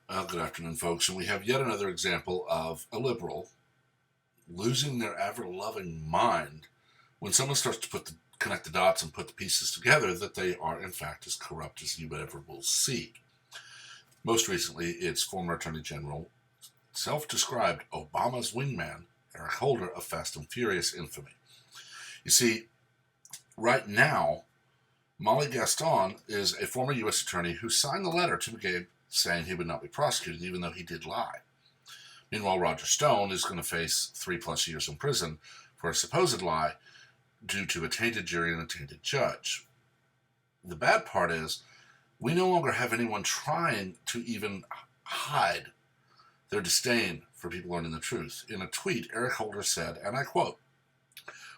Good afternoon, folks. And we have yet another example of a liberal losing their ever-loving mind when someone starts to connect the dots and put the pieces together that they are, in fact, as corrupt as you ever will see. Most recently, it's former Attorney General, self-described Obama's wingman, Eric Holder of Fast and Furious infamy. You see, right now, Molly Gaston is a former U.S. attorney who signed the letter to McCabe saying he would not be prosecuted, even though he did lie. Meanwhile, Roger Stone is going to face 3+ years in prison for a supposed lie due to a tainted jury and a tainted judge. The bad part is we no longer have anyone trying to even hide their disdain for people learning the truth. In a tweet, Eric Holder said, and I quote,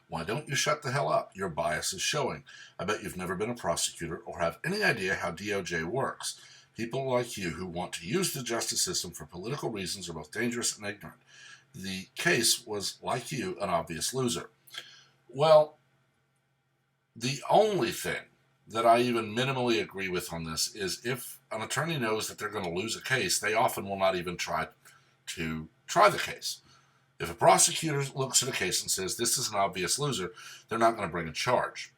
"Why don't you shut the hell up? Your bias is showing. I bet you've never been a prosecutor or have any idea how DOJ works. People like you who want to use the justice system for political reasons are both dangerous and ignorant. The case was, like you, an obvious loser." Well, the only thing that I even minimally agree with on this is if an attorney knows that they're going to lose a case, they often will not even try to try the case. If a prosecutor looks at a case and says this is an obvious loser, they're not going to bring a charge.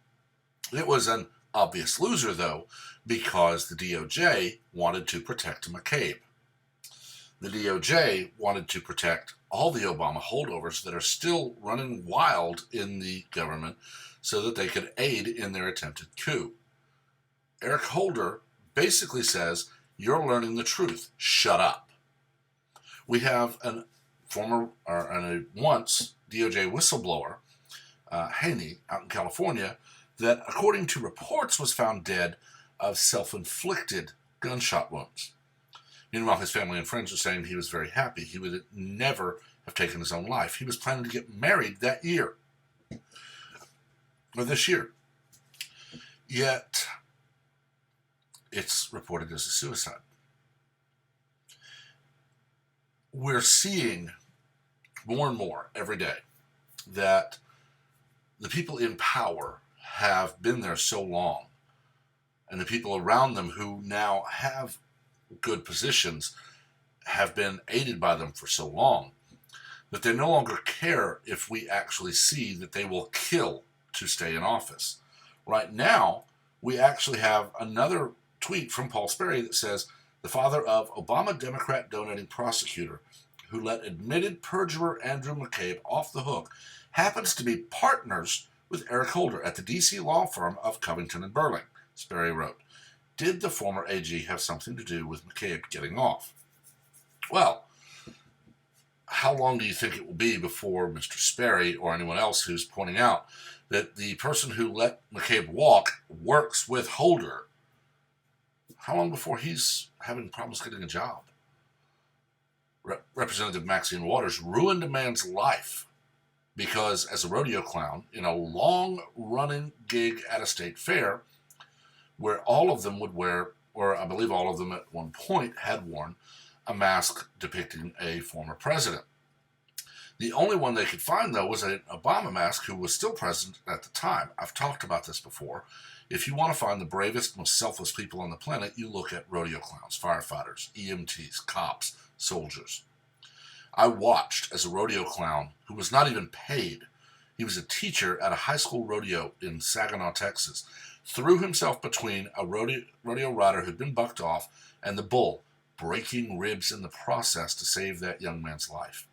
It was an obvious loser, though, because the DOJ wanted to protect McCabe. The DOJ wanted to protect all the Obama holdovers that are still running wild in the government so that they could aid in their attempted coup. Eric Holder basically says, "You're learning the truth. Shut up." We have a once DOJ whistleblower, Haney, out in California, that, according to reports, was found dead of self-inflicted gunshot wounds. Meanwhile, his family and friends are saying he was very happy. He would never have taken his own life. He was planning to get married that year, or this year. Yet, it's reported as a suicide. We're seeing more and more every day that the people in power have been there so long, and the people around them who now have good positions have been aided by them for so long that they no longer care if we actually see that they will kill to stay in office. Right now, we actually have another tweet from Paul Sperry that says, "The father of Obama Democrat donating prosecutor who let admitted perjurer Andrew McCabe off the hook happens to be partners with Eric Holder at the D.C. law firm of Covington and Burling." Sperry wrote, "Did the former AG have something to do with McCabe getting off?" Well, how long do you think it will be before Mr. Sperry or anyone else who's pointing out that the person who let McCabe walk works with Holder? How long before he's having problems getting a job? Representative Maxine Waters ruined a man's life because, as a rodeo clown in a long-running gig at a state fair, where all of them would wear, or I believe all of them at one point had worn, a mask depicting a former president. The only one they could find, though, was an Obama mask who was still president at the time. I've talked about this before. If you want to find the bravest, most selfless people on the planet, you look at rodeo clowns, firefighters, EMTs, cops, soldiers. I watched as a rodeo clown who was not even paid. He was a teacher at a high school rodeo in Saginaw, Texas, threw himself between a rodeo rider who'd been bucked off and the bull, breaking ribs in the process to save that young man's life.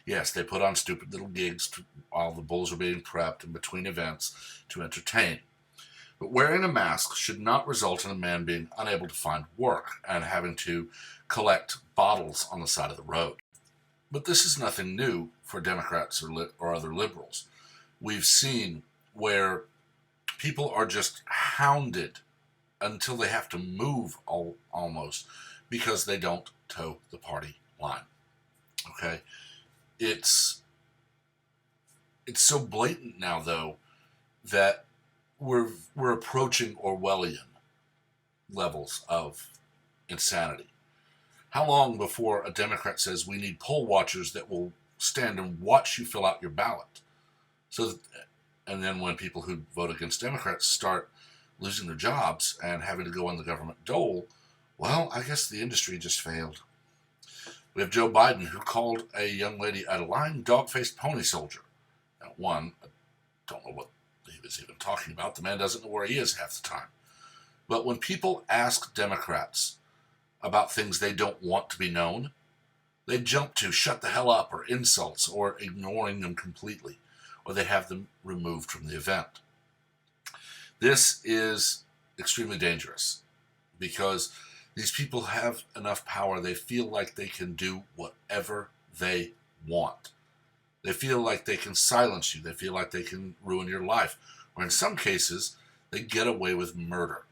Yes, they put on stupid little gigs while the bulls were being prepped in between events to entertain. But wearing a mask should not result in a man being unable to find work and having to collect bottles on the side of the road. But this is nothing new for Democrats or other liberals. We've seen where people are just hounded until they have to move almost because they don't toe the party line. Okay? It's so blatant now, though, that we're approaching Orwellian levels of insanity. How long before a Democrat says we need poll watchers that will stand and watch you fill out your ballot? And then when people who vote against Democrats start losing their jobs and having to go on the government dole, well, I guess the industry just failed. We have Joe Biden, who called a young lady a lying dog-faced pony soldier. Now, one, I don't know what he was even talking about. The man doesn't know where he is half the time. But when people ask Democrats about things they don't want to be known, they jump to shut the hell up or insults or ignoring them completely, or they have them removed from the event. This is extremely dangerous because these people have enough power. They feel like they can do whatever they want. They feel like they can silence you. They feel like they can ruin your life. Or in some cases, they get away with murder.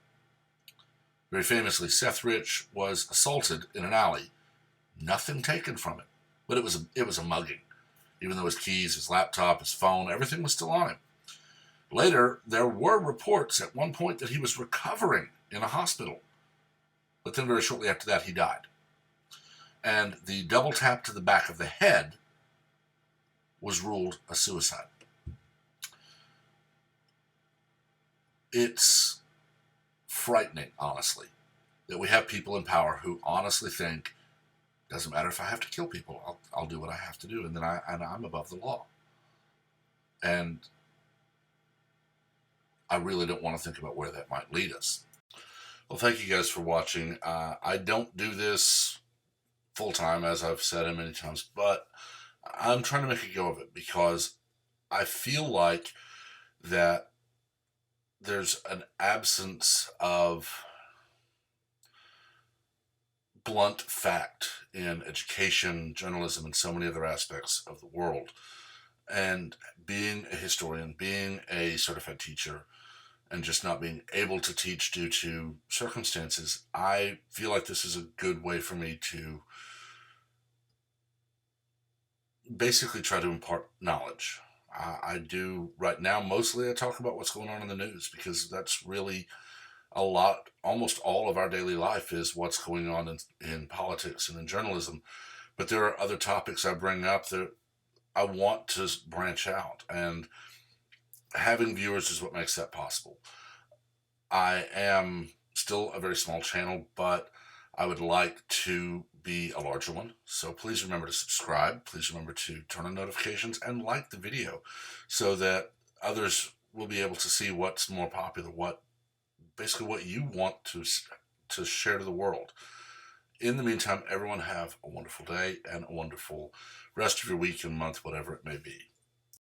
Very famously, Seth Rich was assaulted in an alley. Nothing taken from it. But it was a mugging. Even though his keys, his laptop, his phone, everything was still on him. Later, there were reports at one point that he was recovering in a hospital. But then very shortly after that, he died. And the double tap to the back of the head was ruled a suicide. It's frightening, honestly, that we have people in power who honestly think, doesn't matter if I have to kill people, I'll do what I have to do, and then I'm above the law. And I really don't want to think about where that might lead us. Well, thank you guys for watching. I don't do this full time, as I've said it many times, but I'm trying to make a go of it because I feel like that there's an absence of blunt fact in education, journalism, and so many other aspects of the world. And being a historian, being a certified teacher, and just not being able to teach due to circumstances, I feel like this is a good way for me to basically try to impart knowledge. I do right now, mostly I talk about what's going on in the news because that's really a lot, almost all of our daily life is what's going on in politics and in journalism. But there are other topics I bring up that I want to branch out, and having viewers is what makes that possible. I am still a very small channel, but I would like to be a larger one. So please remember to subscribe. Please remember to turn on notifications and like the video so that others will be able to see what's more popular, basically what you want to share to the world. In the meantime, everyone have a wonderful day and a wonderful rest of your week and month, whatever it may be.